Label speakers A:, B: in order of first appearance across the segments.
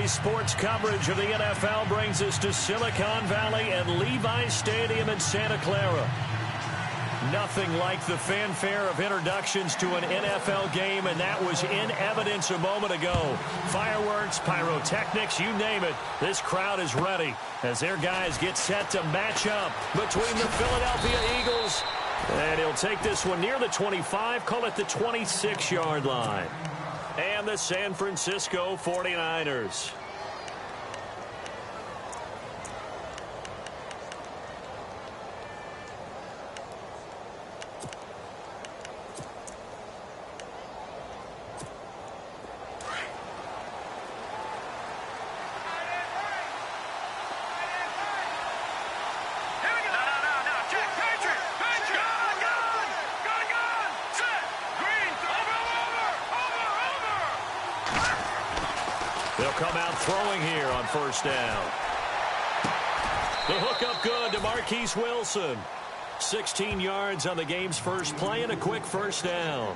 A: Today's sports coverage of the NFL brings us to Silicon Valley and Levi's Stadium in Santa Clara. Nothing like the fanfare of introductions to an NFL game, and that was in evidence a moment ago. Fireworks, pyrotechnics, you name it. This crowd is ready as their guys get set to match up between the Philadelphia Eagles. And he'll take this one near the 25, call it the 26-yard line. And the San Francisco 49ers. They'll come out throwing here on first down. The hook up good to Marquise Wilson. 16 yards on the game's first play and a quick first down.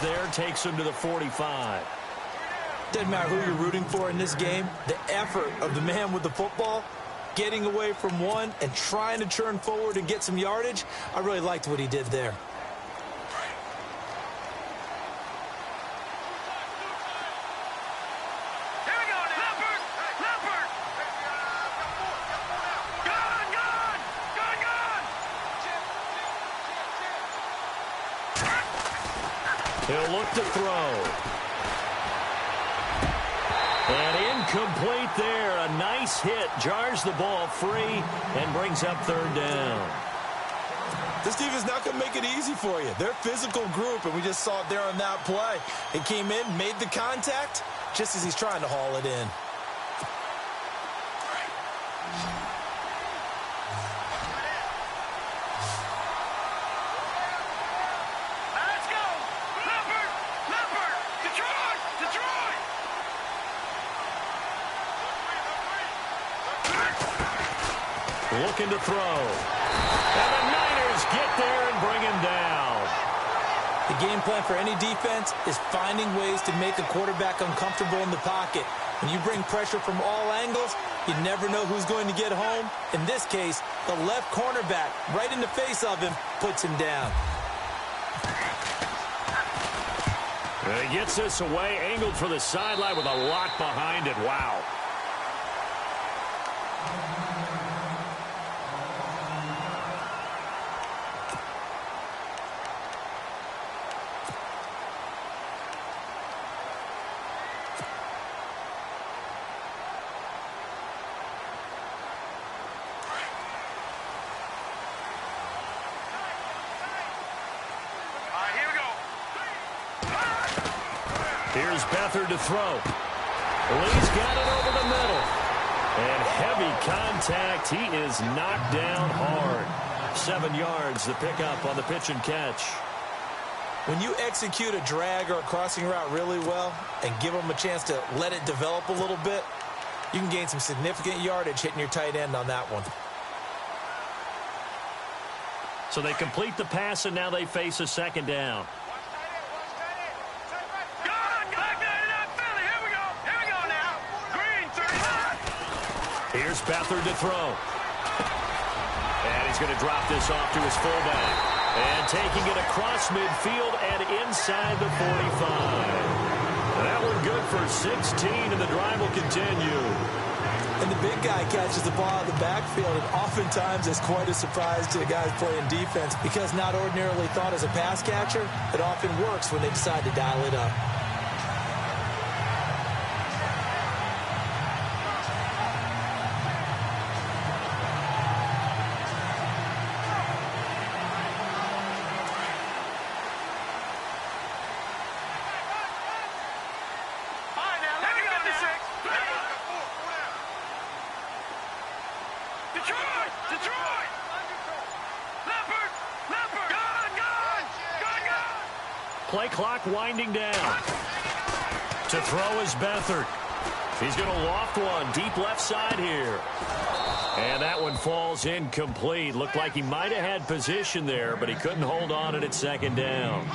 A: There takes him to the 45.
B: Doesn't matter who you're rooting for in this game. The effort of the man with the football, getting away from one and trying to turn forward and get some yardage, I really liked what he did there.
A: He'll look to throw. And incomplete there. A nice hit. Jars the ball free and brings up third down.
B: This team is not going to make it easy for you. They're a physical group, and we just saw it there on that play. He came in, made the contact, just as he's trying to haul it in.
A: Looking to throw. And the Niners get there and bring him down.
B: The game plan for any defense is finding ways to make a quarterback uncomfortable in the pocket. When you bring pressure from all angles, you never know who's going to get home. In this case, the left cornerback, right in the face of him, puts him down.
A: And he gets this away, angled for the sideline with a lot behind it. Wow. Here's Beathard to throw. Lee's got it over the middle. And heavy contact. He is knocked down hard. 7 yards, the pickup on the pitch and catch.
B: When you execute a drag or a crossing route really well and give them a chance to let it develop a little bit, you can gain some significant yardage hitting your tight end on that one.
A: So they complete the pass, and now they face a second down. Here's Beathard to throw. And he's going to drop this off to his fullback. And taking it across midfield and inside the 45. That one good for 16, and the drive will continue.
B: And the big guy catches the ball out of the backfield, and oftentimes it's quite a surprise to the guys playing defense because not ordinarily thought as a pass catcher, it often works when they decide to dial it up.
C: Detroit! Detroit! Leopard! Leopard! Gun! Gun! Gun! Gun!
A: Play clock winding down. To throw is Beathard. He's going to loft one deep left side here. And that one falls incomplete. Looked like he might have had position there, but he couldn't hold on at second down.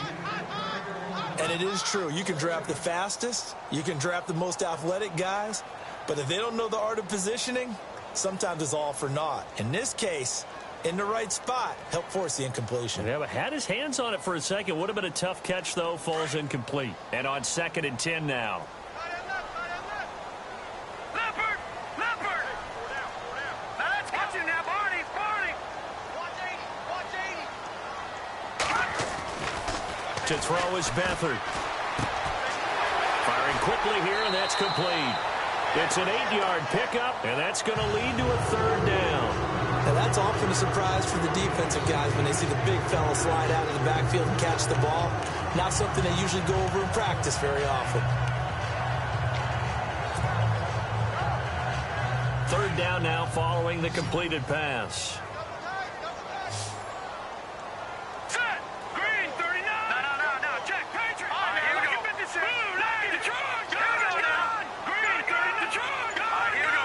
B: And it is true. You can draft the fastest. You can draft the most athletic guys. But if they don't know the art of positioning, sometimes it's all for naught. In this case, in the right spot, helped force the incompletion.
A: Yeah, but had his hands on it for a second. Would have been a tough catch, though. Falls incomplete. And on 2nd and 10 now.
C: Leopard! Leopard! Now let's catch him now, Barney! Barney! Watch 80! Watch 80!
A: To throw is Beathard. Firing quickly here, and that's complete. It's an 8-yard pickup, and that's going to lead to a 3rd down.
B: And that's often a surprise for the defensive guys when they see the big fella slide out of the backfield and catch the ball. Not something they usually go over in practice very often.
A: 3rd down now following the completed pass.
C: Set! Green, 39! No, check. Patriot! All right, here we go. Blue, line, Detroit! Gun! Green, 30, Detroit! All right, here we go.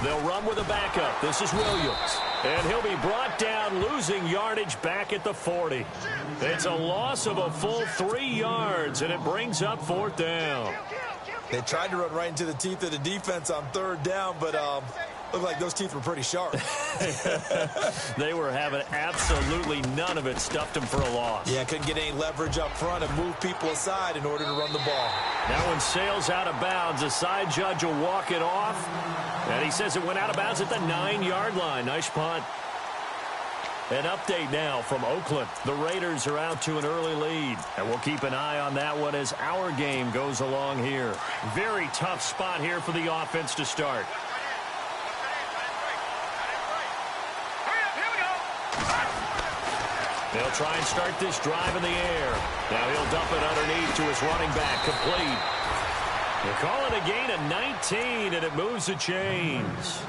A: They'll run with a backup. This is Williams. And he'll be brought down, losing yardage back at the 40. It's a loss of a full 3 yards, and it brings up 4th down.
B: They tried to run right into the teeth of the defense on 3rd down, but looked like those teeth were pretty sharp.
A: They were having absolutely none of it. Stuffed them for a loss.
B: Yeah, couldn't get any leverage up front and move people aside in order to run the ball.
A: That one sails out of bounds. The side judge will walk it off. And he says it went out of bounds at the 9-yard line. Nice punt. An update now from Oakland. The Raiders are out to an early lead. And we'll keep an eye on that one as our game goes along here. Very tough spot here for the offense to start. They'll try and start this drive in the air. Now he'll dump it underneath to his running back. Complete. They call it a gain of 19, and it moves the chains.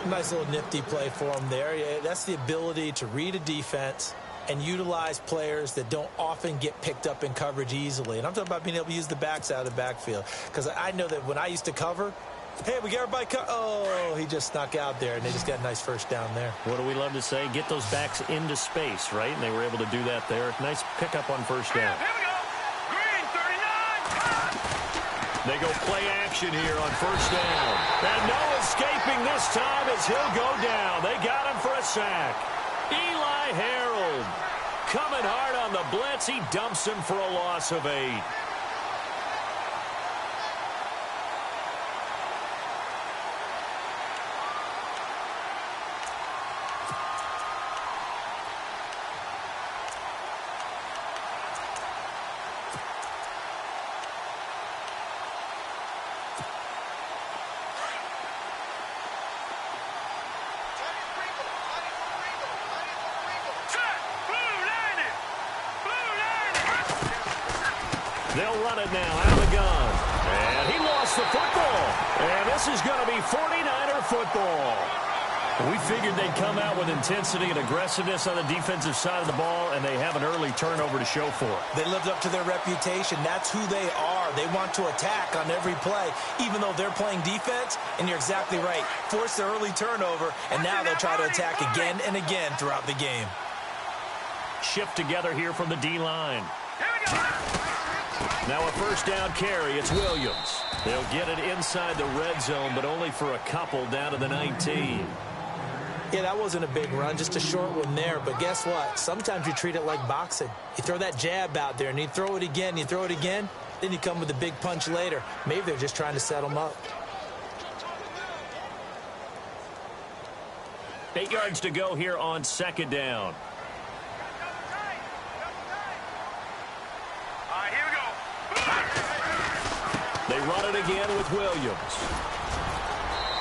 B: Nice little nifty play for him there. Yeah, that's the ability to read a defense and utilize players that don't often get picked up in coverage easily. And I'm talking about being able to use the backs out of the backfield. Because I know that when I used to cover, hey, we got everybody oh, he just snuck out there, and they just got a nice 1st down there.
A: What do we love to say? Get those backs into space, right? And they were able to do that there. Nice pickup on 1st down.
C: Here we go. Green, 39!
A: They go play action here on 1st down. And no escaping this time as he'll go down. They got him for a sack. Eli Harold coming hard on the blitz. He dumps him for a loss of 8. They'll run it now out of the gun. And he lost the football. And this is going to be 49er football. We figured they'd come out with intensity and aggressiveness on the defensive side of the ball, and they have an early turnover to show for it.
B: They lived up to their reputation. That's who they are. They want to attack on every play, even though they're playing defense. And you're exactly right. Force the early turnover, and now they'll try to attack again and again throughout the game.
A: Shift together here from the D-line.
C: Here we go.
A: Now a 1st down carry. It's Williams. They'll get it inside the red zone, but only for a couple down to the 19.
B: Yeah, that wasn't a big run, just a short one there. But guess what? Sometimes you treat it like boxing. You throw that jab out there, and you throw it again, you throw it again, then you come with a big punch later. Maybe they're just trying to set them up.
A: 8 yards to go here on 2nd down.
C: All right, here we go.
A: They run it again with Williams.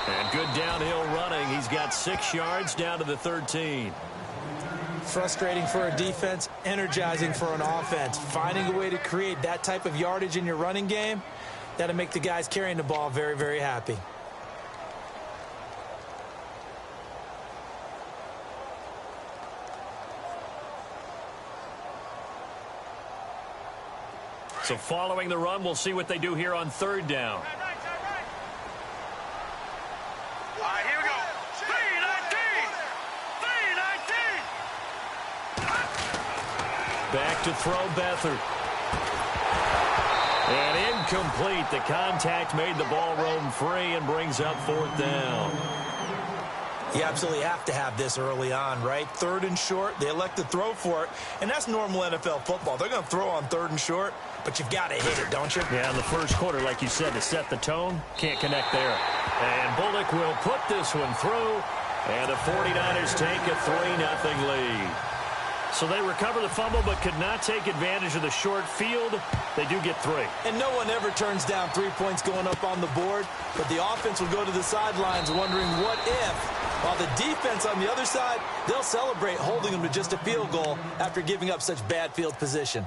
A: And good downhill running. He's got 6 yards down to the 13.
B: Frustrating for a defense, energizing for an offense. Finding a way to create that type of yardage in your running game, That'll make the guys carrying the ball very, very happy.
A: So following the run, we'll see what they do here on third down.
C: All right, here we go. 3-19. 3-19.
A: Back to throw Beathard. And incomplete. The contact made the ball roam free and brings up fourth down.
B: You absolutely have to have this early on, right? Third and short, they elect to throw for it, and that's normal NFL football. They're going to throw on third and short, but you've got to hit it, don't you?
A: Yeah, in the first quarter, like you said, to set the tone, can't connect there. And Bullock will put this one through, and the 49ers take a 3-0 lead. So they recover the fumble but could not take advantage of the short field. They do get 3.
B: And no one ever turns down 3 points going up on the board, but the offense will go to the sidelines wondering what if, while the defense on the other side, they'll celebrate holding them to just a field goal after giving up such bad field position.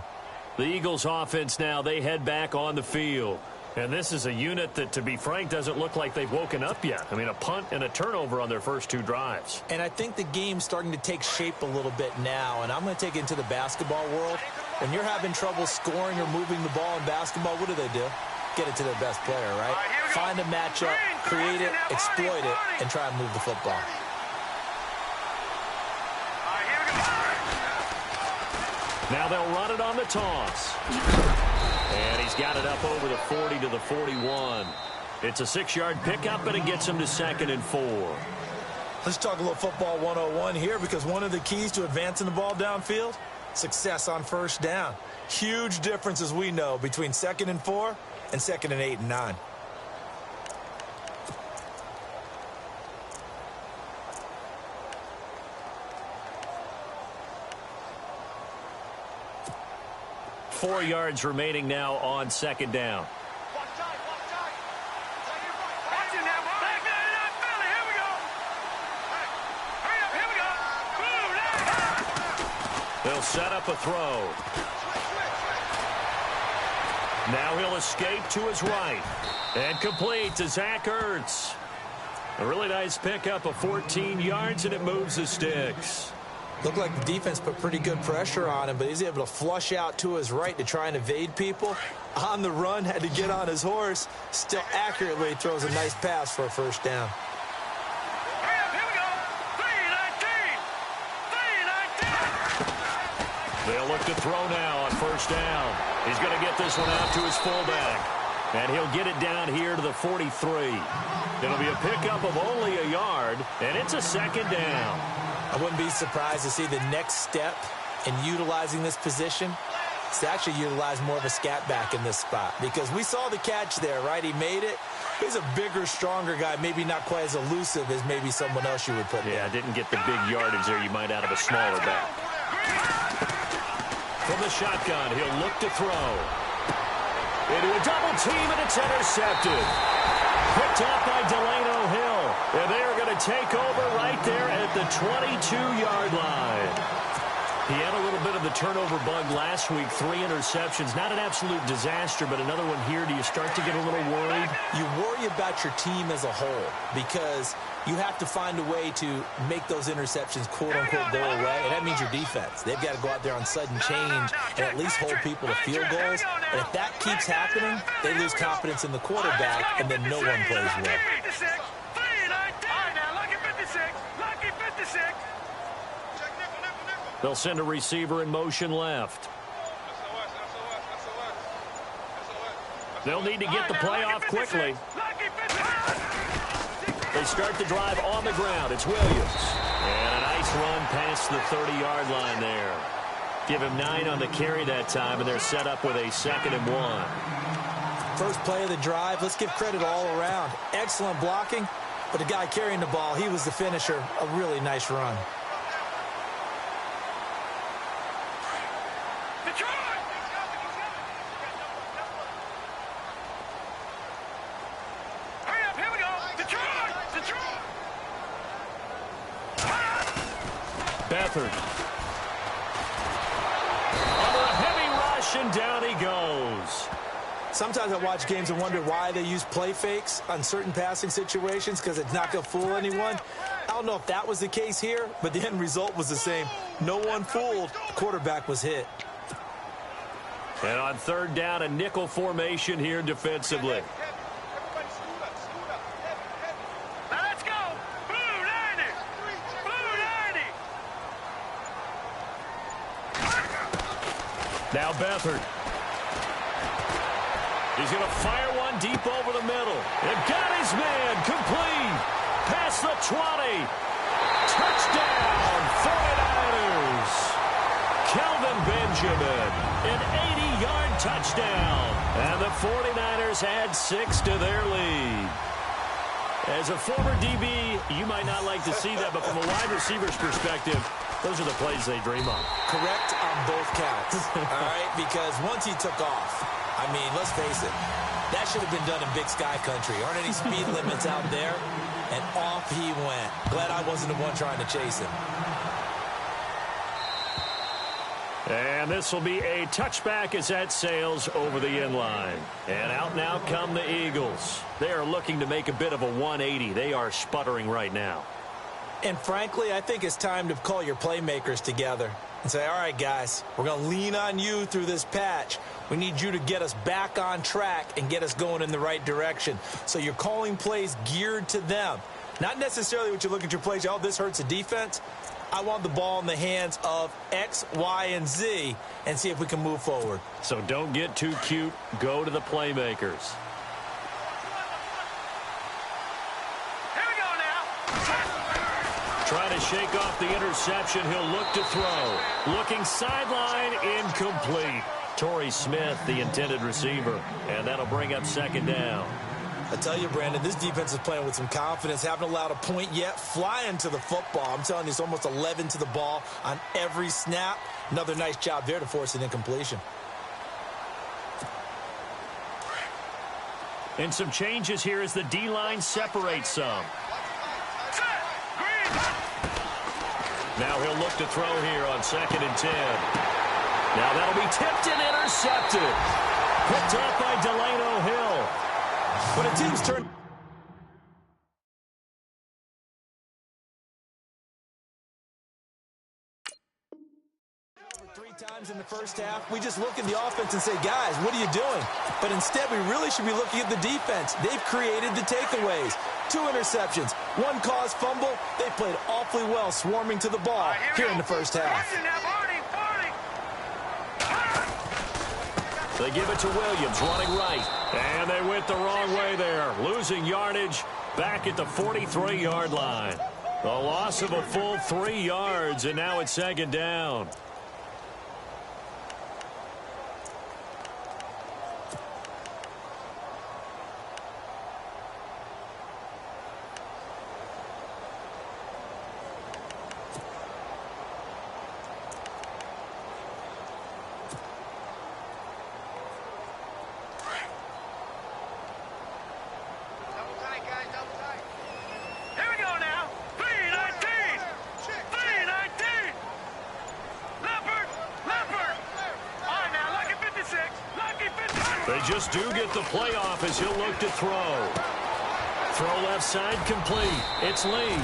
A: The Eagles offense now, they head back on the field. And this is a unit that, to be frank, doesn't look like they've woken up yet. I mean, a punt and a turnover on their first 2 drives.
B: And I think the game's starting to take shape a little bit now, and I'm going to take it into the basketball world. When you're having trouble scoring or moving the ball in basketball, what do? Get it to their best player, right? Find a matchup, create it, exploit it, and try and move the football.
A: Now they'll run it on the toss. And he's got it up over the 40 to the 41. It's a 6-yard pickup, and it gets him to 2nd and 4.
B: Let's talk a little football 101 here, because one of the keys to advancing the ball downfield, success on first down. Huge difference, as we know, between 2nd and 4 and 2nd and 8 and 9.
A: Four yards remaining now on 2nd down. They'll set up a throw. Now he'll escape to his right. And complete to Zach Ertz. A really nice pickup of 14 yards, and it moves the sticks.
B: Looked like the defense put pretty good pressure on him, but he's able to flush out to his right to try and evade people. On the run, had to get on his horse. Still accurately throws a nice pass for a first down.
A: They'll look to throw now on first down. He's going to get this one out to his fullback. And he'll get it down here to the 43. It'll be a pickup of only a yard, and it's a 2nd down.
B: I wouldn't be surprised to see the next step in utilizing this position is to actually utilize more of a scat back in this spot, because we saw the catch there, right? He made it. He's a bigger, stronger guy, maybe not quite as elusive as maybe someone else you would put there.
A: Yeah, didn't get the big yardage there you might out of a smaller back. From the shotgun, he'll look to throw. Into a double team, and it's intercepted. Picked up by Delano Hill. And they're going to take over right there at the 22-yard line. He had a little bit of the turnover bug last week, 3 interceptions. Not an absolute disaster, but another one here. Do you start to get a little worried?
B: You worry about your team as a whole, because you have to find a way to make those interceptions, quote-unquote, go away, and that means your defense. They've got to go out there on sudden change and at least hold people to field goals. And if that keeps happening, they lose confidence in the quarterback, and then no one plays well.
A: They'll send a receiver in motion left. They'll need to get the play off quickly. They start the drive on the ground. It's Williams. And a nice run past the 30-yard line there. Give him 9 on the carry that time, and they're set up with a 2nd and 1.
B: First play of the drive, let's give credit all around. Excellent blocking, but the guy carrying the ball, he was the finisher. A really nice run.
A: Beathard. Under a heavy rush, and down he goes.
B: Sometimes I watch games and wonder why they use play fakes on certain passing situations because it's not going to fool anyone. I don't know if that was the case here, but the end result was the same. No one fooled. The quarterback was hit.
A: And on third down, a nickel formation here defensively.
C: Now let's go. Blue 90. Blue 90.
A: Now Beathard. He's going to fire one deep over the middle. And got his man complete. Past the 20. Touchdown, 49ers. Kelvin Benjamin, an 80-yard touchdown. And the 49ers add 6 to their lead. As a former DB, you might not like to see that, but from a wide receiver's perspective, those are the plays they dream of.
B: Correct on both counts, all right? Because once he took off, I mean, let's face it, that should have been done in Big Sky country. Aren't any speed limits out there? And off he went. Glad I wasn't the one trying to chase him.
A: And this will be a touchback as that sails over the end line. And out now come the Eagles. They are looking to make a bit of a 180. They are sputtering right now.
B: And frankly, I think it's time to call your playmakers together and say, all right, guys, we're going to lean on you through this patch. We need you to get us back on track and get us going in the right direction. So you're calling plays geared to them. Not necessarily what you look at your plays, oh, this hurts the defense. I want the ball in the hands of X, Y, and Z and see if we can move forward.
A: So don't get too cute. Go to the playmakers.
C: Here we go now.
A: Trying to shake off the interception. He'll look to throw. Looking sideline, incomplete. Torrey Smith, the intended receiver. And that'll bring up second down.
B: I tell you, Brandon, this defense is playing with some confidence. Haven't allowed a point yet. Flying to the football. I'm telling you, it's almost 11 to the ball on every snap. Another nice job there to force an incompletion.
A: And some changes here as the D-line separates some. Now he'll look to throw here on 2nd and 10. Now that'll be tipped and intercepted. Picked up by Delano Hill.
B: When a team's turn... Three times in the first half, we just look at the offense and say, guys, what are you doing? But instead, we really should be looking at the defense. They've created the takeaways. 2 interceptions, 1 caused fumble. They played awfully well swarming to the ball here in the first half.
A: They give it to Williams, running right. And they went the wrong way there, losing yardage back at the 43-yard line. A loss of a full 3 yards, and now it's 2nd down. They just do get the playoff as he'll look to throw. Throw left side complete. It's Lee.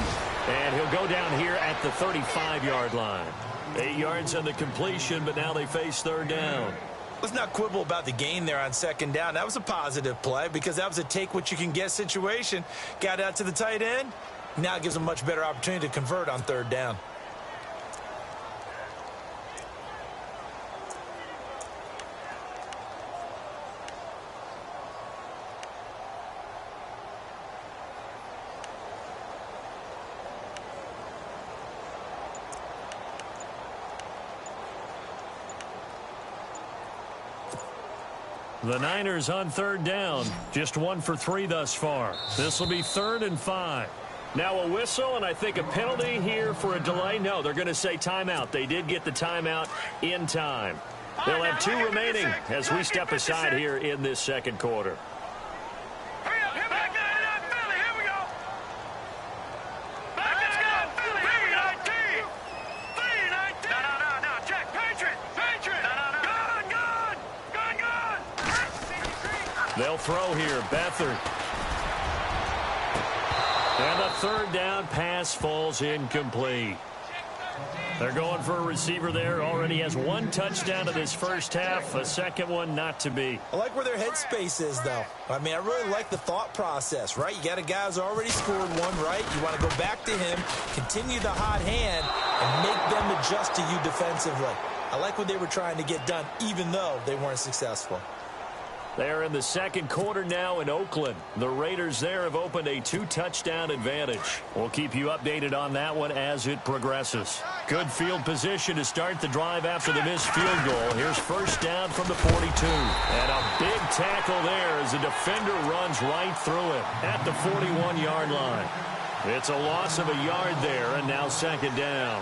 A: And he'll go down here at the 35-yard line. 8 yards on the completion, but now they face 3rd down.
B: Let's not quibble about the gain there on 2nd down. That was a positive play because that was a take-what-you-can-get situation. Got out to the tight end. Now it gives them a much better opportunity to convert on 3rd down.
A: The Niners on 3rd down. Just 1 for 3 thus far. This will be 3rd and 5. Now a whistle, and I think a penalty here for a delay. No, they're going to say timeout. They did get the timeout in time. They'll have 2 remaining as we step aside here in this 2nd quarter. throw here. Beathard. And the third down pass falls incomplete. They're going for a receiver there. Already has one touchdown in this first half. A second one not to be.
B: I like where their headspace is, though. I mean, I really like the thought process, right? You got a guy who's already scored one, right? You want to go back to him, continue the hot hand, and make them adjust to you defensively. I like what they were trying to get done, even though they weren't successful.
A: They're in the second quarter now in Oakland. The Raiders there have opened a 2-touchdown advantage. We'll keep you updated on that one as it progresses. Good field position to start the drive after the missed field goal. Here's first down from the 42. And a big tackle there as the defender runs right through it at the 41-yard line. It's a loss of a yard there, and now second down.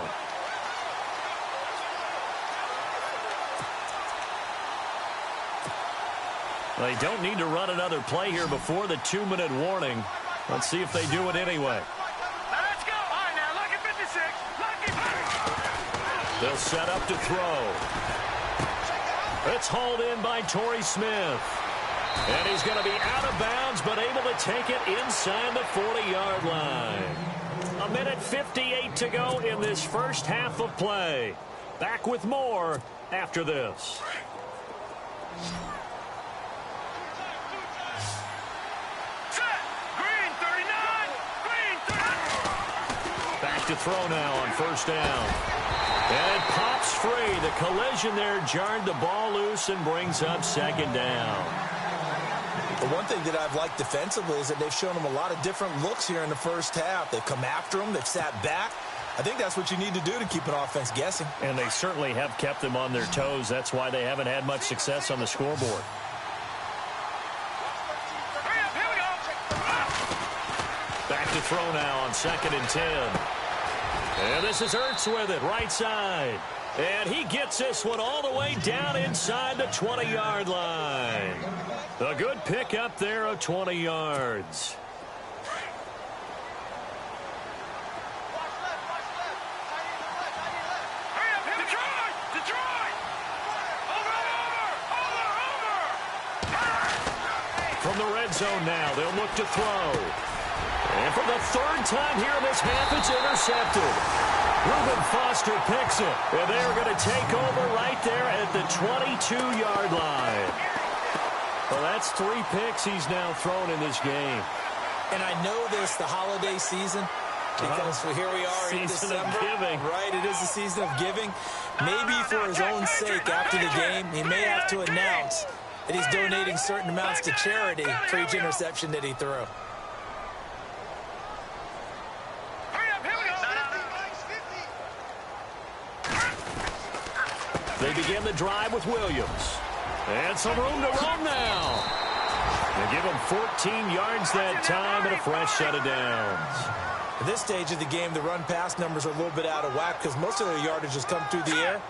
A: They don't need to run another play here before the 2-minute warning. Let's see if they do it anyway.
C: Let's go. All right, now, lucky 56. Lucky.
A: They'll set up to throw. It's hauled in by Torrey Smith. And he's going to be out of bounds, but able to take it inside the 40-yard line. 1:58 to go in this first half of play. Back with more after this. To throw now on first down. And it pops free. The collision there jarred the ball loose and brings up second down.
B: The one thing that I've liked defensively is that they've shown them a lot of different looks here in the first half. They've come after them. They've sat back. I think that's what you need to do to keep an offense guessing.
A: And they certainly have kept them on their toes. That's why they haven't had much success on the scoreboard. Back to throw now on 2nd and 10. And this is Ertz with it, right side. And he gets this one all the way down inside the 20-yard line. A good pickup there of 20 yards. From the red zone now, they'll look to throw. And for the third time here in this half, it's intercepted. Reuben Foster picks it. And they're going to take over right there at the 22-yard line. Well, that's 3 picks he's now thrown in this game.
B: And I know this, the holiday season, because here we are in December.
A: Season of giving.
B: Right, it is the season of giving. Maybe for his own sake after the game, he may have to announce that he's donating certain amounts to charity for each interception that he threw.
A: They begin the drive with Williams. And some room to run now. They give him 14 yards that time and a fresh set of downs.
B: At this stage of the game, the run-pass numbers are a little bit out of whack because most of their yardage has come through the air.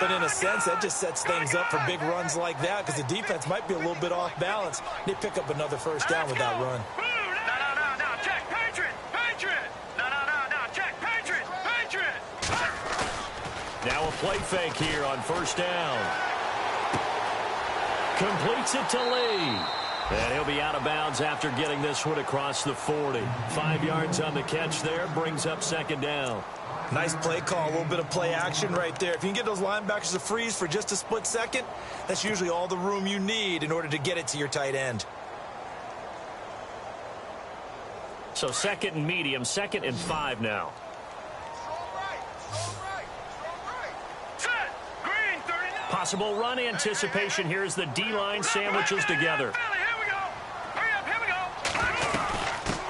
B: But in a sense, that just sets things up for big runs like that because the defense might be a little bit off balance. They pick up another first down with that run.
A: Now a play fake here on first down. Completes it to Lee. And he'll be out of bounds after getting this one across the 40. 5 yards on the catch there, brings up second down.
B: Nice play call, a little bit of play action right there. If you can get those linebackers to freeze for just a split second, that's usually all the room you need in order to get it to your tight end.
A: So 2nd and medium, 2nd and 5 now. Possible run anticipation here as the D-line sandwiches together.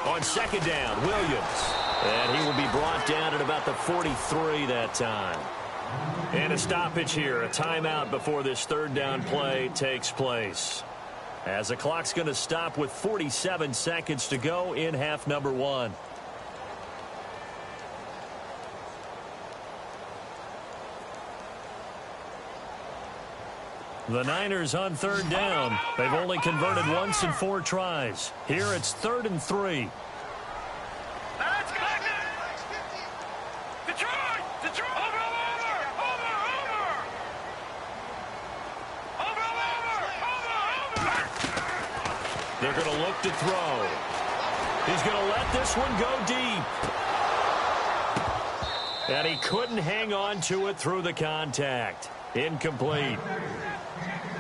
A: On second down, Williams. And he will be brought down at about the 43 that time. And a stoppage here, a timeout before this third down play takes place. As the clock's going to stop with 47 seconds to go in half number 1. The Niners on third down. They've only converted once in 4 tries. Here it's 3rd and 3.
C: Let's go. Detroit! Detroit! Over!
A: They're going to look to throw. He's going to let this one go deep. And he couldn't hang on to it through the contact. Incomplete.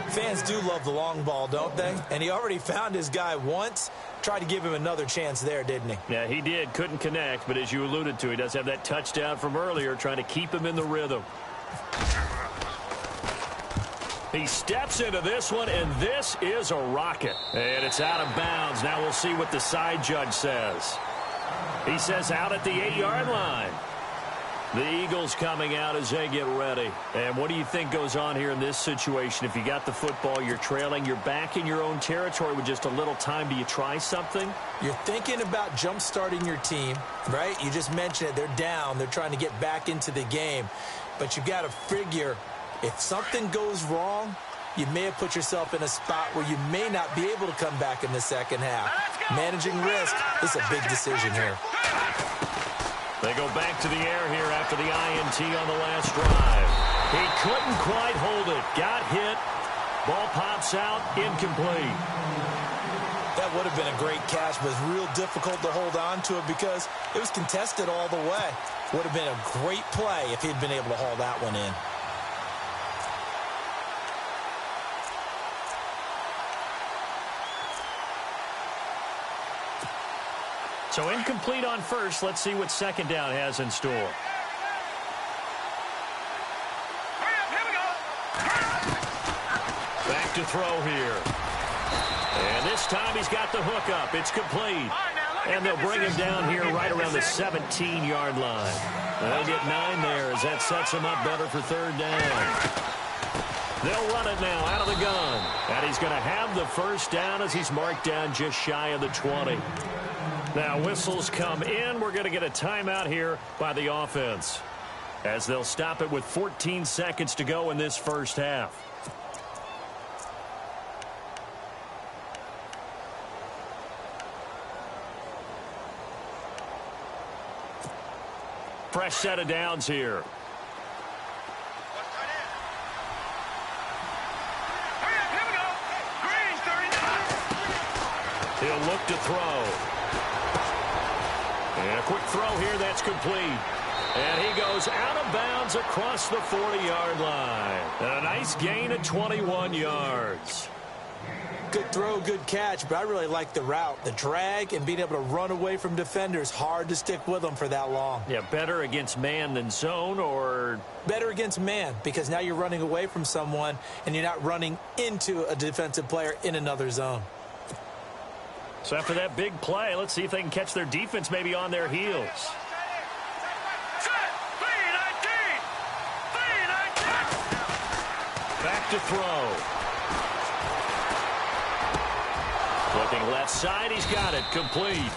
B: Fans do love the long ball, don't they? And he already found his guy once. Tried to give him another chance there, didn't he?
A: Yeah, he did. Couldn't connect, but as you alluded to, he does have that touchdown from earlier, trying to keep him in the rhythm. He steps into this one, and this is a rocket. And it's out of bounds. Now we'll see what the side judge says. He says out at the 8-yard line. The Eagles coming out as they get ready. And what do you think goes on here in this situation? If you got the football, you're trailing, you're back in your own territory with just a little time. Do you try something?
B: You're thinking about jump-starting your team, right? You just mentioned it. They're down. They're trying to get back into the game. But you got to figure, if something goes wrong, you may have put yourself in a spot where you may not be able to come back in the second half. Managing risk is a big decision here.
A: They go back to the air here after the INT on the last drive. He couldn't quite hold it. Got hit. Ball pops out. Incomplete.
B: That would have been a great catch, but it's real difficult to hold on to it because it was contested all the way. Would have been a great play if he'd been able to haul that one in.
A: So incomplete on first. Let's see what second down has in store. Back to throw here. And this time he's got the hook up. It's complete. And they'll bring him down here right around the 17-yard line. They'll get 9 there as that sets him up better for third down. They'll run it now out of the gun. And he's going to have the first down as he's marked down just shy of the 20. Now whistles come in. We're going to get a timeout here by the offense as they'll stop it with 14 seconds to go in this first half. Fresh set of downs here. He'll look to throw. And a quick throw here that's complete. And he goes out of bounds across the 40-yard line. And a nice gain of 21 yards.
B: Good throw, good catch, but I really like the route. The drag and being able to run away from defenders. Hard to stick with them for that long.
A: Yeah, better against man than zone, or?
B: Better against man, because now you're running away from someone and you're not running into a defensive player in another zone.
A: So after that big play, let's see if they can catch their defense maybe on their heels. Back to throw. Looking left side, he's got it, complete.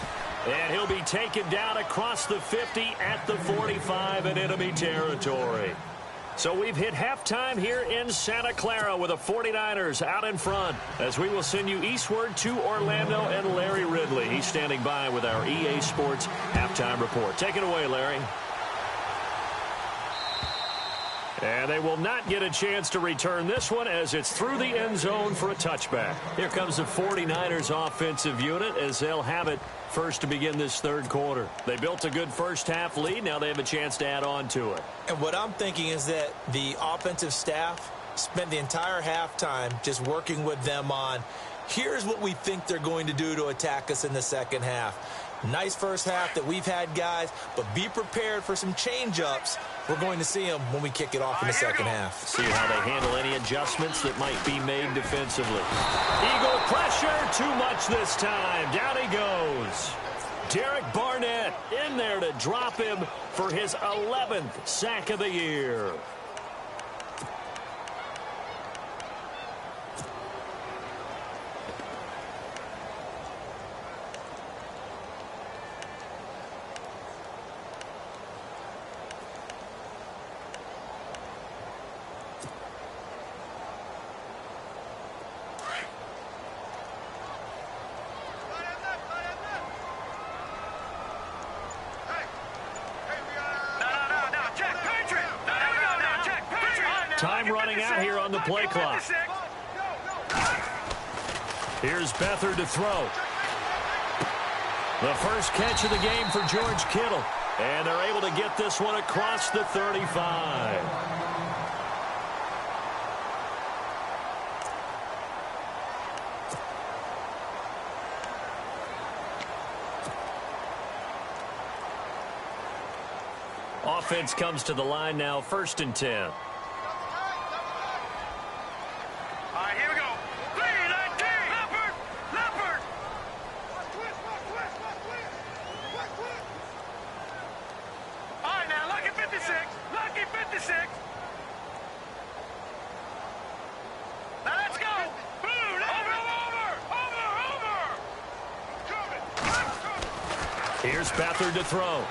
A: And he'll be taken down across the 50 at the 45 in enemy territory. So we've hit halftime here in Santa Clara with the 49ers out in front as we will send you eastward to Orlando and Larry Ridley. He's standing by with our EA Sports halftime report. Take it away, Larry. And they will not get a chance to return this one as it's through the end zone for a touchback. Here comes the 49ers offensive unit as they'll have it first to begin this third quarter. They built a good first half lead. Now they have a chance to add on to it.
B: And what I'm thinking is that the offensive staff spent the entire halftime just working with them on, here's what we think they're going to do to attack us in the second half. Nice first half that we've had, guys, but be prepared for some change-ups. We're going to see them when we kick it off in the second half.
A: See how they handle any adjustments that might be made defensively. Eagle pressure, too much this time. Down he goes. Derek Barnett in there to drop him for his 11th sack of the year. Time running out here on the play clock. Here's Beathard to throw. The first catch of the game for George Kittle. And they're able to get this one across the 35. Offense comes to the line now, 1st and 10.
C: All right, here we go. 3-19. Leopard. All right, now, lucky 56. Lucky 56. Now, let's go. Blue, over.
A: Here's Beathard to throw.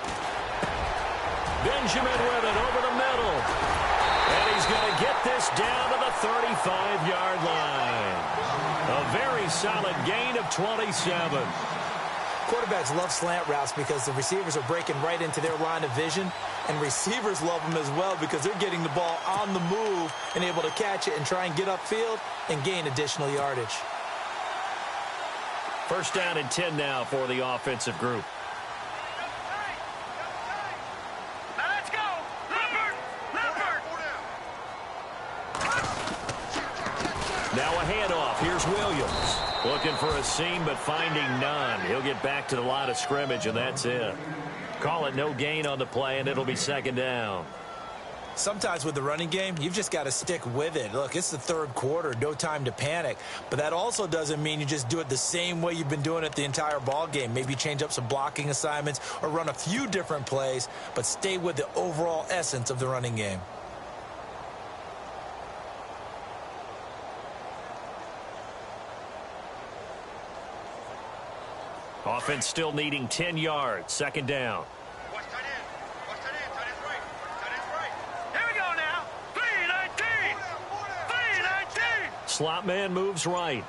A: Benjamin with it over the middle. And he's going to get this down to the 35-yard line. A very solid gain of 27.
B: Quarterbacks love slant routes because the receivers are breaking right into their line of vision, and receivers love them as well because they're getting the ball on the move and able to catch it and try and get upfield and gain additional yardage.
A: 1st down and 10 now for the offensive group. Now a handoff. Here's Williams. Looking for a seam, but finding none. He'll get back to the line of scrimmage, and that's it. Call it no gain on the play, and it'll be 2nd down.
B: Sometimes with the running game, you've just got to stick with it. Look, it's the 3rd quarter, no time to panic. But that also doesn't mean you just do it the same way you've been doing it the entire ball game. Maybe change up some blocking assignments or run a few different plays, but stay with the overall essence of the running game.
A: Offense still needing 10 yards. 2nd down.
C: Watch tight end. Tight end's right. Here we go now. 3-19. 3-19.
A: Slot man moves right.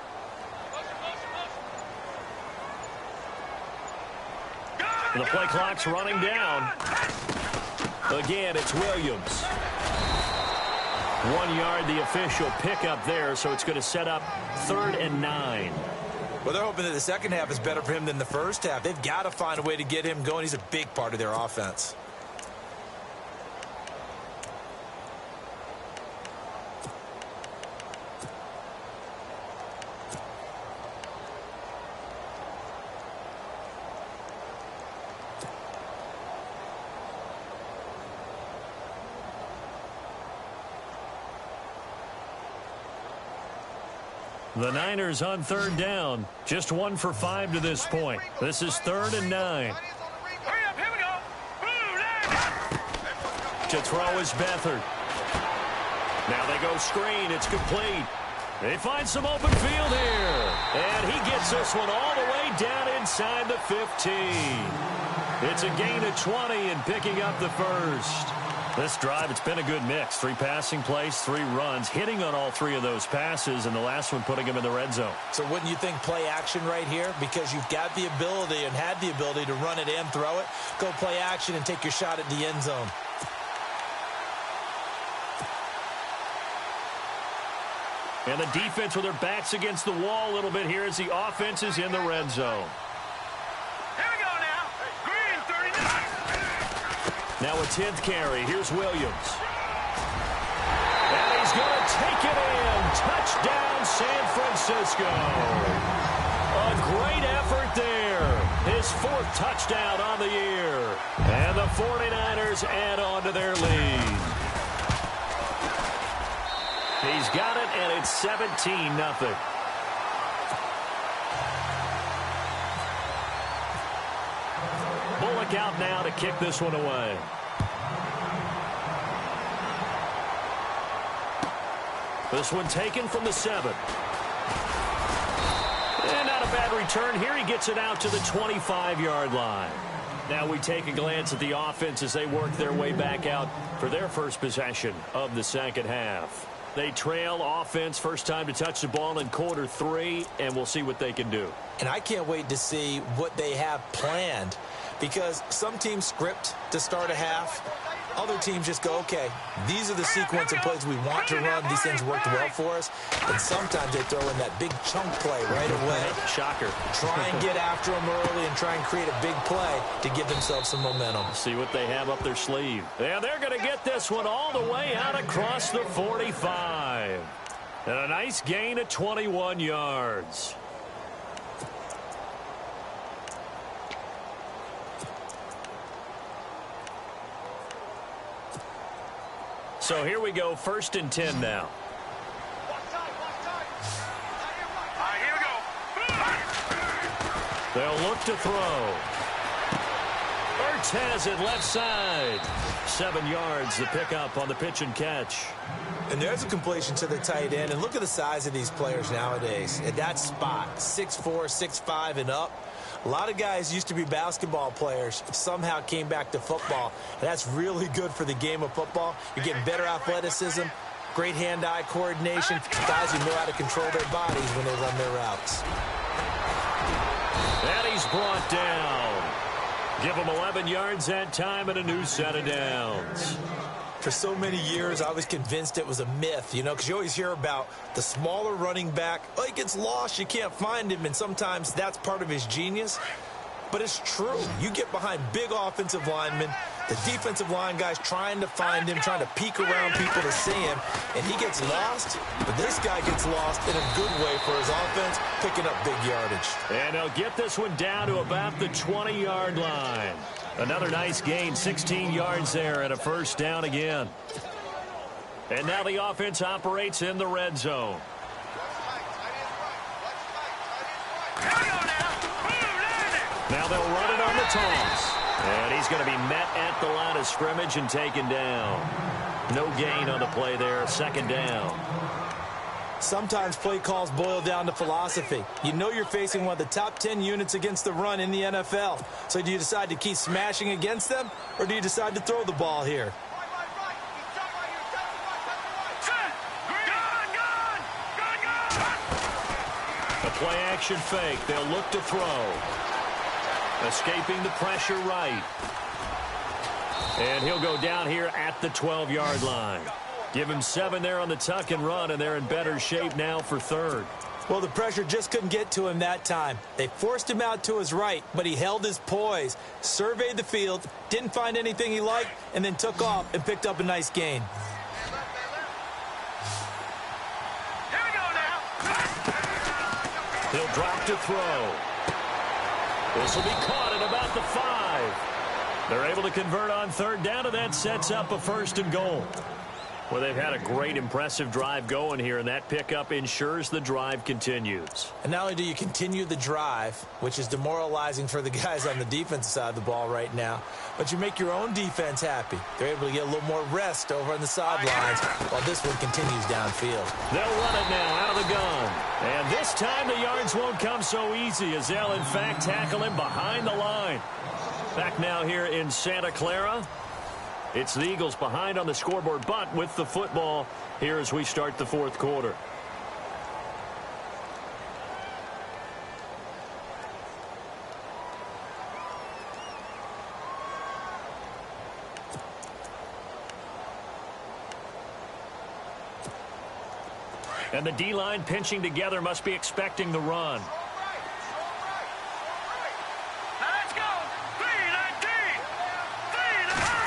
A: And the play clock's running down. Again, it's Williams. 1 yard, the official pickup there, so it's going to set up 3rd and 9.
B: Well, they're hoping that the second half is better for him than the first half. They've got to find a way to get him going. He's a big part of their offense.
A: The Niners on 3rd down. Just 1 for 5 to this point. This is 3rd and 9.
C: Hurry up, here we go.
A: To throw is Beathard. Now they go screen. It's complete. They find some open field here. And he gets this one all the way down inside the 15. It's a gain of 20 and picking up the 1st. This drive, it's been a good mix. 3 passing plays, 3 runs, hitting on all 3 of those passes, and the last one putting him in the red zone.
B: So wouldn't you think play action right here? Because you've got the ability and had the ability to run it and throw it. Go play action and take your shot at the end zone.
A: And the defense with their backs against the wall a little bit here as the offense is in the red zone.
C: Here we go now. Green 39.
A: Now a 10th carry. Here's Williams. And he's going to take it in. Touchdown, San Francisco. A great effort there. His 4th touchdown on the year. And the 49ers add on to their lead. He's got it, and it's 17-0. Bullock out now to kick this one away. This one taken from the 7. And not a bad return here. He gets it out to the 25-yard line. Now we take a glance at the offense as they work their way back out for their first possession of the second half. They trail offense, first time to touch the ball in quarter 3, and we'll see what they can do.
B: And I can't wait to see what they have planned, because some teams script to start a half. Other teams just go, okay, these are the sequence of plays we want to run. These things worked well for us. And sometimes they throw in that big chunk play right away.
A: Shocker.
B: Try and get after them early and try and create a big play to give themselves some momentum.
A: See what they have up their sleeve. And they're going to get this one all the way out across the 45. And a nice gain of 21 yards. So here we go, 1st and 10 now.
C: Here we go.
A: They'll look to throw. Ertz has it left side. 7 yards, the pickup on the pitch and catch.
B: And there's a completion to the tight end. And look at the size of these players nowadays. At that spot, 6'4", 6'5", and up. A lot of guys used to be basketball players, somehow came back to football. And that's really good for the game of football. You're getting better athleticism, great hand-eye coordination, guys who know how to control their bodies when they run their routes.
A: And he's brought down. Give him 11 yards that time and a new set of downs.
B: For so many years, I was convinced it was a myth, you know, because you always hear about the smaller running back. Oh, he gets lost, you can't find him, and sometimes that's part of his genius. But it's true. You get behind big offensive linemen, the defensive line guys trying to find him, trying to peek around people to see him, and he gets lost. But this guy gets lost in a good way for his offense, picking up big yardage.
A: And they'll get this one down to about the 20-yard line. Another nice gain, 16 yards there, and a 1st down again. And now the offense operates in the red zone. Now they'll run it on the toss. And he's going to be met at the line of scrimmage and taken down. No gain on the play there, 2nd down.
B: Sometimes play calls boil down to philosophy. You know you're facing one of the top 10 units against the run in the NFL. So do you decide to keep smashing against them, or do you decide to throw the ball here?
A: A play-action fake. They'll look to throw. Escaping the pressure right. And he'll go down here at the 12-yard line. Give him 7 there on the tuck and run, and they're in better shape now for 3rd.
B: Well, the pressure just couldn't get to him that time. They forced him out to his right, but he held his poise, surveyed the field, didn't find anything he liked, and then took off and picked up a nice gain.
A: He'll drop to throw. This will be caught at about the 5. They're able to convert on 3rd down, and that sets up a 1st and goal. Well, they've had a great, impressive drive going here, and that pickup ensures the drive continues.
B: And not only do you continue the drive, which is demoralizing for the guys on the defensive side of the ball right now, but you make your own defense happy. They're able to get a little more rest over on the sidelines while this one continues downfield.
A: They'll run it now out of the gun. And this time the yards won't come so easy, as they'll, in fact, tackle him behind the line. Back now here in Santa Clara. It's the Eagles behind on the scoreboard, but with the football here as we start the 4th quarter. And the D-line pinching together must be expecting the run.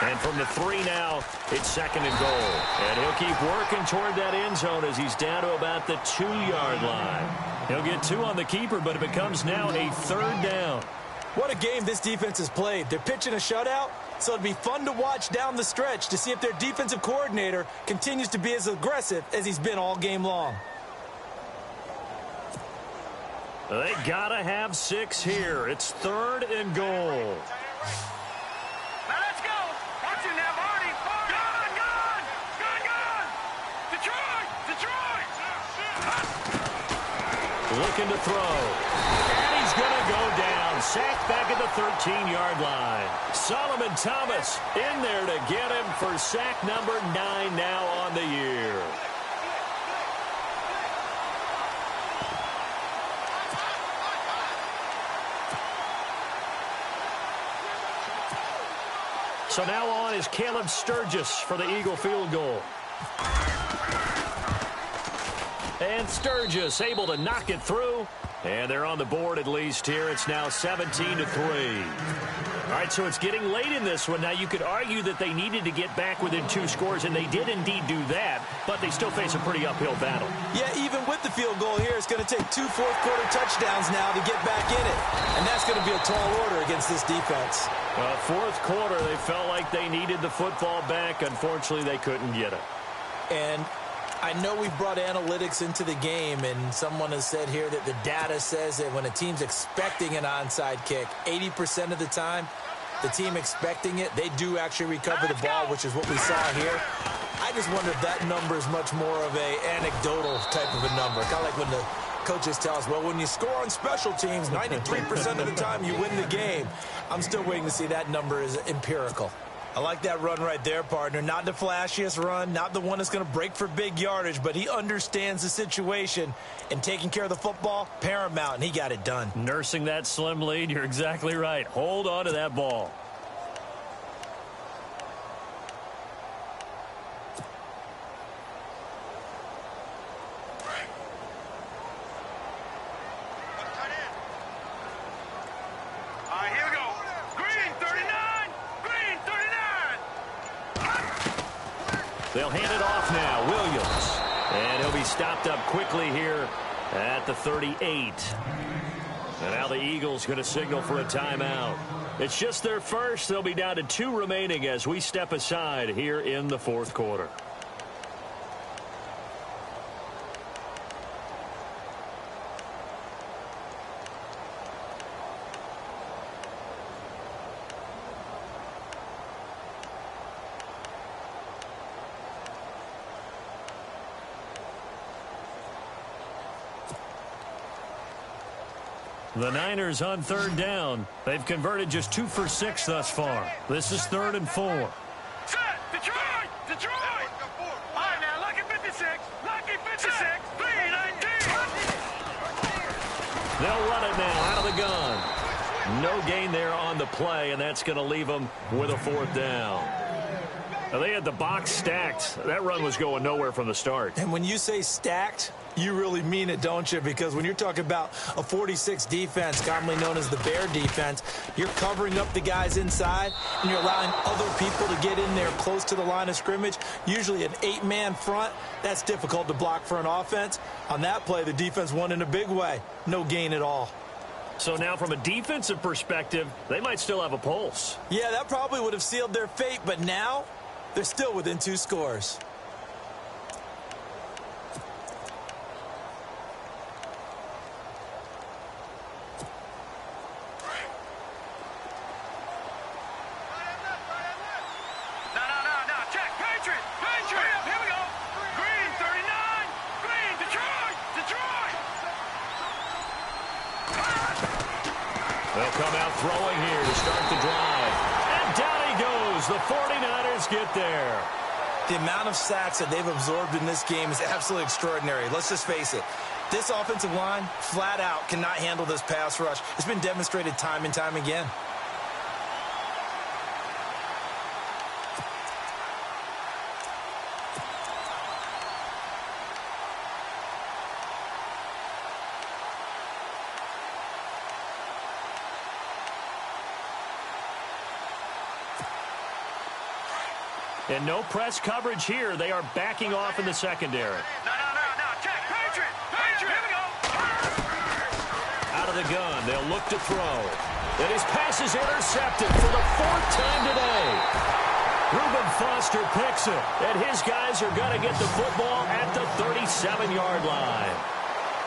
A: And from the 3 now, it's 2nd and goal. And he'll keep working toward that end zone as he's down to about the 2-yard line. He'll get 2 on the keeper, but it becomes now a 3rd down.
B: What a game this defense has played. They're pitching a shutout, so it'll be fun to watch down the stretch to see if their defensive coordinator continues to be as aggressive as he's been all game long.
A: They gotta have 6 here. It's 3rd and goal. Looking to throw. And he's going to go down. Sacked back at the 13-yard line. Solomon Thomas in there to get him for sack number 9 now on the year. So now on is Caleb Sturgis for the Eagle field goal. And Sturgis able to knock it through. And they're on the board at least here. It's now 17-3. All right, so it's getting late in this one. Now, you could argue that they needed to get back within 2 scores, and they did indeed do that, but they still face a pretty uphill battle.
B: Yeah, even with the field goal here, it's going to take 2 fourth-quarter touchdowns now to get back in it. And that's going to be a tall order against this defense.
A: Fourth quarter, they felt like they needed the football back. Unfortunately, they couldn't get it.
B: And I know we've brought analytics into the game, and someone has said here that the data says that when a team's expecting an onside kick, 80% of the time, the team expecting it, they do actually recover the ball, which is what we saw here. I just wonder if that number is much more of a anecdotal type of a number. Kind of like when the coaches tell us, well, when you score on special teams, 93% of the time you win the game. I'm still waiting to see that number is empirical. I like that run right there, partner. Not the flashiest run, not the one that's going to break for big yardage, but he understands the situation, and taking care of the football, paramount, and he got it done.
A: Nursing that slim lead, you're exactly right. Hold on to that ball. They'll hand it off now. Williams. And he'll be stopped up quickly here at the 38. And now the Eagles going to signal for a timeout. It's just their first. They'll be down to 2 remaining as we step aside here in the fourth quarter. The Niners on 3rd down. They've converted just 2 for 6 thus far. This is 3rd and 4.
C: Set! Detroit! Detroit! All right, now, lucky 56. Lucky 56. 319.
A: They'll run it now out of the gun. No gain there on the play, and that's going to leave them with a 4th down. Now, they had the box stacked. That run was going nowhere from the start.
B: And when you say stacked, you really mean it, don't you? Because when you're talking about a 46 defense, commonly known as the Bear defense, you're covering up the guys inside, and you're allowing other people to get in there close to the line of scrimmage. Usually an 8-man front, that's difficult to block for an offense. On that play, the defense won in a big way. No gain at all.
A: So now from a defensive perspective, they might still have a pulse.
B: Yeah, that probably would have sealed their fate, but now they're still within 2 scores.
A: They'll come out throwing here to start the drive. And down he goes. The 49ers get there.
B: The amount of sacks that they've absorbed in this game is absolutely extraordinary. Let's just face it. This offensive line, flat out, cannot handle this pass rush. It's been demonstrated time and time again.
A: And no press coverage here. They are backing off in the secondary.
C: No. Check. Patriot. Here we go.
A: Out of the gun. They'll look to throw. And his pass is intercepted for the 4th time today. Reuben Foster picks it. And his guys are going to get the football at the 37-yard line.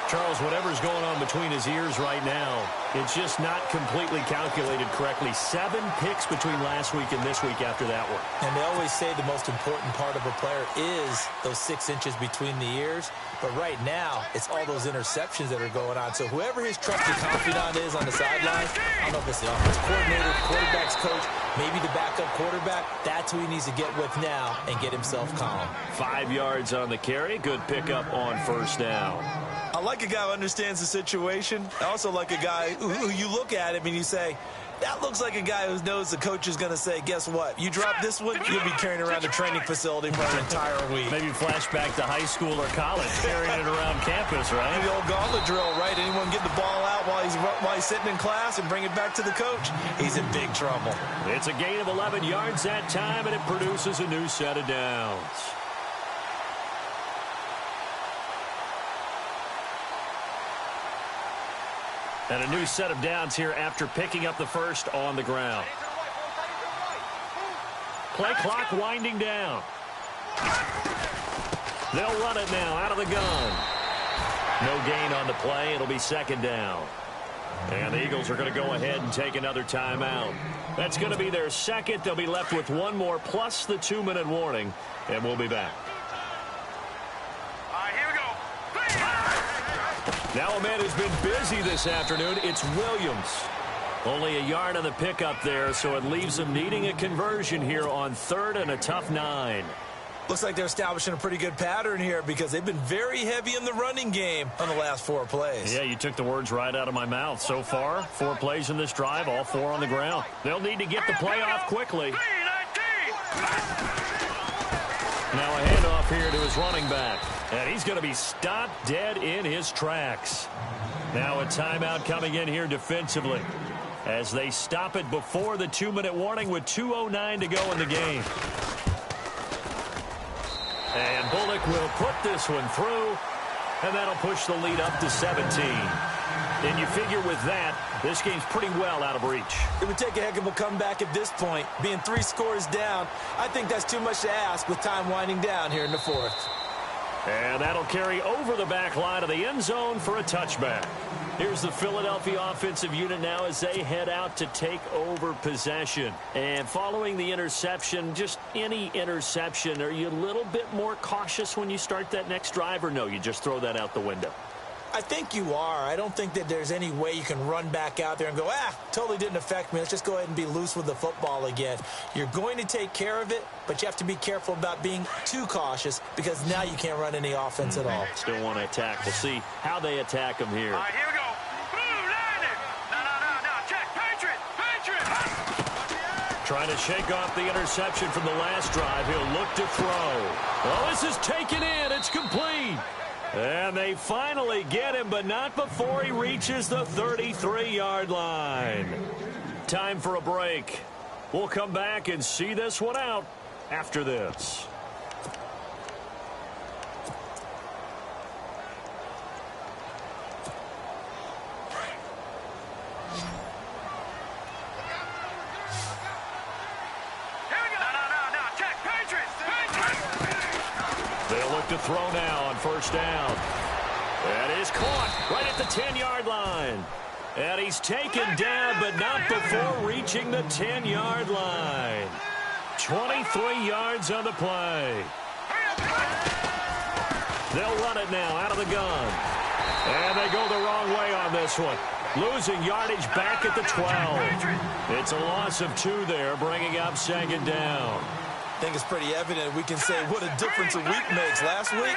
A: Charles, whatever's going on between his ears right now, it's just not completely calculated correctly. 7 picks between last week and this week after that one.
B: And they always say the most important part of a player is those 6 inches between the ears. But right now, it's all those interceptions that are going on. So whoever his trusted confidant is on the sidelines, I don't know if it's the offense coordinator, quarterback's coach, maybe the backup quarterback, that's who he needs to get with now and get himself calm.
A: 5 yards on the carry. Good pickup on 1st down.
B: I like a guy who understands the situation. I also like a guy who you look at him and you say, That looks like a guy who knows the coach is going to say, guess what? You drop this one, you'll be carrying around the training facility for an entire week.
A: Maybe flashback to high school or college, carrying it around campus, right?
B: The old gauntlet drill, right? Anyone get the ball out while he's sitting in class and bring it back to the coach? He's in big trouble.
A: It's a gain of 11 yards that time, and it produces a new set of downs. And a new set of downs here after picking up the first on the ground. Play clock winding down. They'll run it now out of the gun. No gain on the play. It'll be second down. And the Eagles are going to go ahead and take another timeout. That's going to be their second. They'll be left with one more plus the 2-minute warning. And we'll be back. Now a man who's been busy this afternoon, it's Williams. Only a yard on the pickup there, so it leaves him needing a conversion here on 3rd and a tough 9.
B: Looks like they're establishing a pretty good pattern here because they've been very heavy in the running game on the last 4 plays.
A: Yeah, you took the words right out of my mouth. So far, 4 plays in this drive, all 4 on the ground. They'll need to get the play off quickly. Now a handoff here to his running back. And he's going to be stopped dead in his tracks. Now a timeout coming in here defensively as they stop it before the 2-minute warning with 2:09 to go in the game. And Bullock will put this one through, and that'll push the lead up to 17. And you figure with that, this game's pretty well out of reach.
B: It would take a heck of a comeback at this point. Being 3 scores down, I think that's too much to ask with time winding down here in the 4th.
A: And that'll carry over the back line of the end zone for a touchback. Here's the Philadelphia offensive unit now as they head out to take over possession. And following the interception, just any interception, are you a little bit more cautious when you start that next drive, or no, you just throw that out the window?
B: I think you are. I don't think that there's any way you can run back out there and go, totally didn't affect me. Let's just go ahead and be loose with the football again. You're going to take care of it, but you have to be careful about being too cautious because now you can't run any offense at all.
A: Still want to attack. We'll see how they attack them here.
C: All right, here we go. Blue, landed. No. Check. Patriot.
A: Trying to shake off the interception from the last drive. He'll look to throw. Oh, this is taken in. It's complete. And they finally get him, but not before he reaches the 33-yard line. Time for a break. We'll come back and see this one out after this. They'll look to throw now on first down. That is caught right at the 10-yard line. And he's taken down, but not before reaching the 10-yard line. 23 yards on the play. They'll run it now out of the gun. And they go the wrong way on this one. Losing yardage back at the 12. It's a loss of 2 there, bringing up second down.
B: I think it's pretty evident we can say what a difference a week makes. Last week,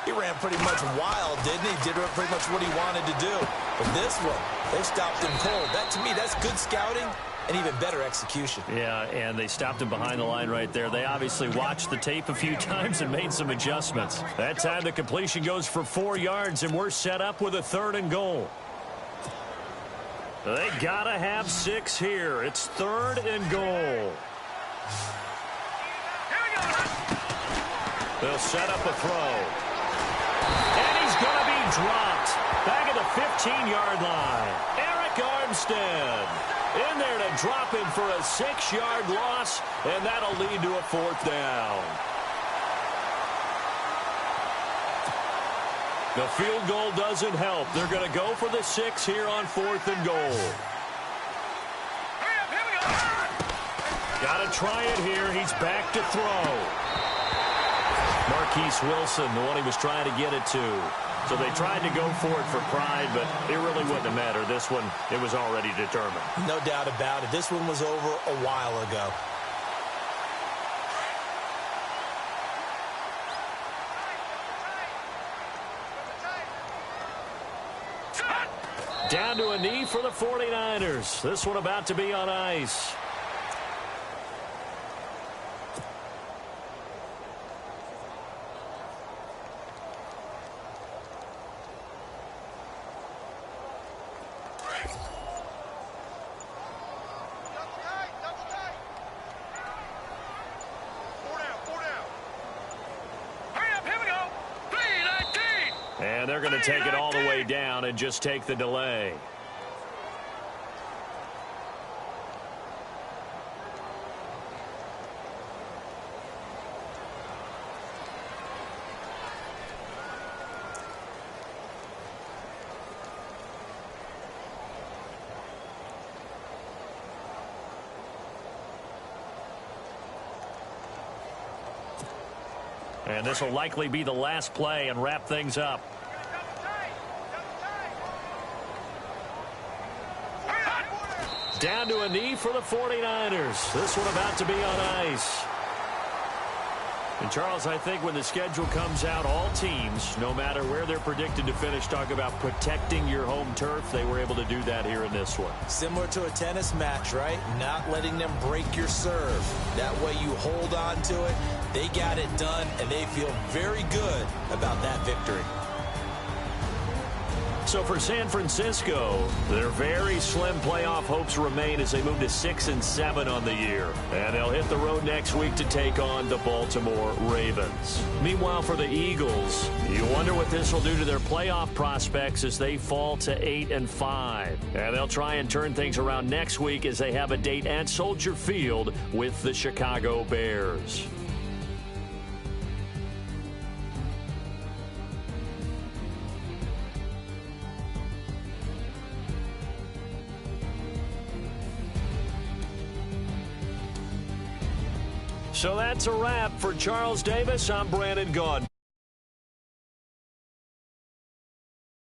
B: he ran pretty much wild, didn't he? Did pretty much what he wanted to do. But this one, they stopped him cold. That, to me, that's good scouting and even better execution.
A: Yeah, and they stopped him behind the line right there. They obviously watched the tape a few times and made some adjustments. That time the completion goes for 4 yards, and we're set up with a 3rd and goal. They gotta have 6 here. It's 3rd and goal. They'll set up a throw. And he's going to be dropped. Back at the 15-yard line. Eric Armstead in there to drop him for a 6-yard loss, and that'll lead to a 4th down. The field goal doesn't help. They're going to go for the 6 here on 4th and goal. Got to try it here. He's back to throw. Marquise Wilson, the one he was trying to get it to. So they tried to go for it for pride, but it really wouldn't have mattered. This one, it was already determined.
B: No doubt about it. This one was over a while ago.
A: Down to a knee for the 49ers. This one about to be on ice. And they're going to take it all the way down and just take the delay. And this will likely be the last play and wrap things up. Down to a knee for the 49ers. This one about to be on ice. And, Charles, I think when the schedule comes out, all teams, no matter where they're predicted to finish, talk about protecting your home turf. They were able to do that here in this one.
B: Similar to a tennis match, right? Not letting them break your serve. That way you hold on to it. They got it done, and they feel very good about that victory.
A: So for San Francisco, their very slim playoff hopes remain as they move to 6-7 on the year. And they'll hit the road next week to take on the Baltimore Ravens. Meanwhile, for the Eagles, you wonder what this will do to their playoff prospects as they fall to 8-5. And they'll try and turn things around next week as they have a date at Soldier Field with the Chicago Bears. So that's a wrap. For Charles Davis, I'm Brandon Gaudin.